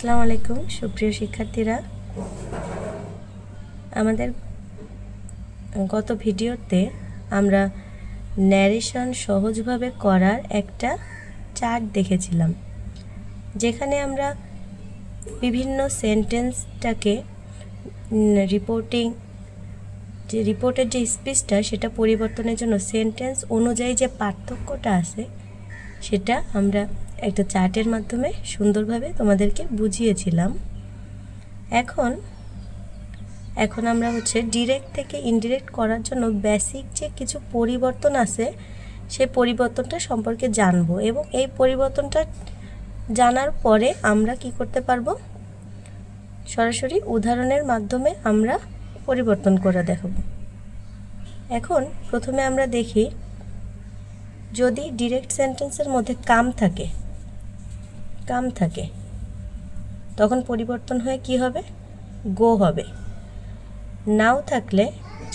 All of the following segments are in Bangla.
আসসালামু আলাইকুম সুপ্রিয় শিক্ষার্থীরা, আমাদের গত ভিডিওতে আমরা ন্যারেশন সহজভাবে করার একটা চার্ট দেখেছিলাম, যেখানে আমরা বিভিন্ন সেন্টেন্সটাকে রিপোর্টের যে স্পিচটা সেটা পরিবর্তনের জন্য সেন্টেন্স অনুযায়ী যে পার্থক্যটা আছে সেটা আমরা একটা চার্টের মাধ্যমে সুন্দরভাবে তোমাদেরকে বুঝিয়েছিলাম। এখন আমরা ডিরেক্ট থেকে ইনডিরেক্ট করার জন্য বেসিক যে কিছু পরিবর্তন আছে সেই পরিবর্তনটা সম্পর্কে জানবো, এবং এই পরিবর্তনটা জানার পরে আমরা কি করতে পারবো, সরাসরি উদাহরণের মাধ্যমে আমরা পরিবর্তন করে দেখাবো। এখন প্রথমে আমরা দেখি, যদি ডিরেক্ট সেন্টেন্সের মধ্যে কাম থাকে তখন পরিবর্তন হয়ে কি হবে, গো হবে। নাও থাকলে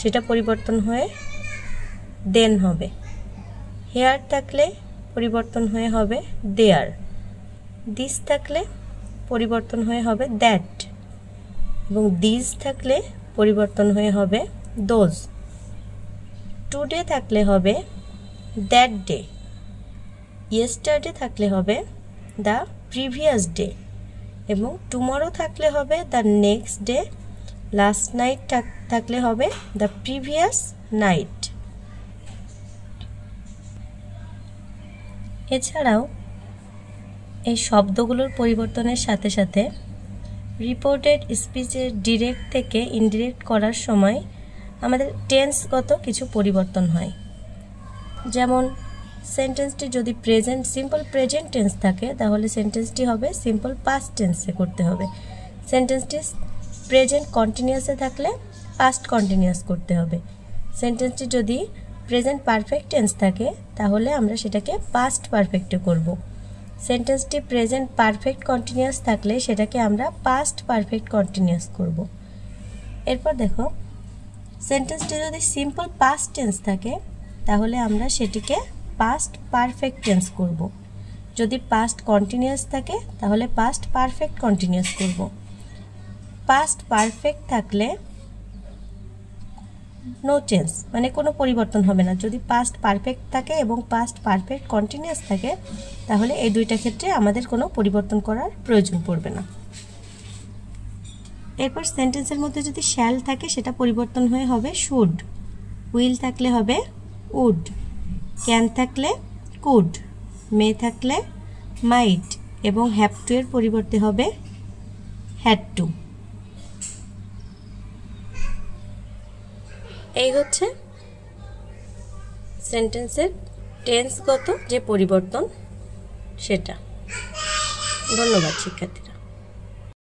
সেটা পরিবর্তন হয়ে দেন হবে। হেয়ার থাকলে পরিবর্তন হয়ে হবে দেয়ার। দিস থাকলে পরিবর্তন হয়ে হবে দ্যাট, এবং দিস থাকলে পরিবর্তন হয়ে হবে দোজ। টুডে থাকলে হবে দ্যাট ডে। ইয়েস্টারডে থাকলে হবে দ্য প্রিভিয়াস ডে, এবং টুমরো থাকলে হবে the next day. Last night থাকলে হবে দ্য প্রিভিয়াস নাইট। এছাড়াও এই শব্দগুলোর পরিবর্তনের সাথে সাথে রিপোর্টেড স্পিচের ডিরেক্ট থেকে ইনডিরেক্ট করার সময় আমাদের টেন্সগত কিছু পরিবর্তন হয়। যেমন সেন্টেন্সটি যদি সিম্পল প্রেজেন্ট টেন্স থাকে তাহলে সেন্টেন্সটি হবে সিম্পল পাস্ট টেন্সে করতে হবে। সেন্টেন্সটি প্রেজেন্ট কন্টিনিউয়াসে থাকলে পাস্ট কন্টিনিউয়াস করতে হবে। সেন্টেন্সটি যদি প্রেজেন্ট পারফেক্ট টেন্স থাকে তাহলে আমরা সেটাকে পাস্ট পারফেক্টে করব। সেন্টেন্সটি প্রেজেন্ট পারফেক্ট কন্টিনিউয়াস থাকলে সেটাকে আমরা পাস্ট পারফেক্ট কন্টিনিউয়াস করব। এরপর দেখো, সেন্টেন্সটি যদি সিম্পল পাস্ট টেন্স থাকে তাহলে আমরা সেটিকে পাস্ট পারফেক্ট টেন্স করব। যদি পাস্ট কন্টিনিউয়াস থাকে তাহলে পাস্ট পারফেক্ট কন্টিনিউয়াস করব। পাস্ট পারফেক্ট থাকলে নো চেঞ্জ, মানে কোনো পরিবর্তন হবে না। যদি পাস্ট পারফেক্ট থাকে এবং পাস্ট পারফেক্ট কন্টিনিউয়াস থাকে তাহলে এই দুইটা ক্ষেত্রে আমাদের কোনো পরিবর্তন করার প্রয়োজন পড়বে না। এরপর সেন্টেন্সের মধ্যে যদি শ্যাল থাকে সেটা পরিবর্তন হয়ে হবে শুড। উইল থাকলে হবে উড। ক্যান থাকলে কুড। মে থাকলে মাইট, এবং হ্যাভ টু এর পরিবর্তে হবে হ্যাড টু। এই হচ্ছে সেন্টেন্সের টেন্সগত যে পরিবর্তন সেটা। ধন্যবাদ শিক্ষার্থী।